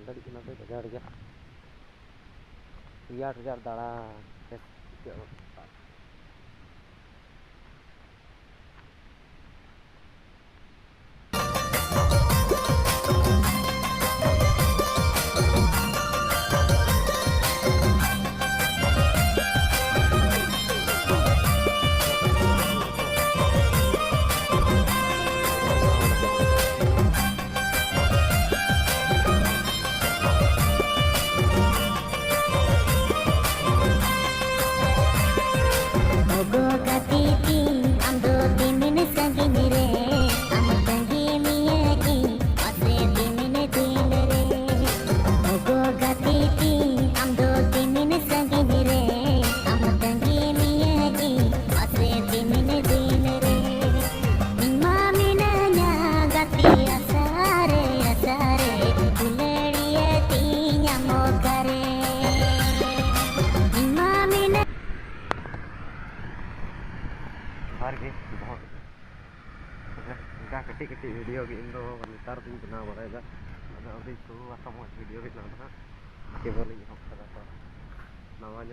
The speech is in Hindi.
dari kena pe bajar ge riar dara tes ke बहुत कटी कटी वीडियो की इन नेतार दिन बना बड़ा अभी तो वीडियो भी केवल नवा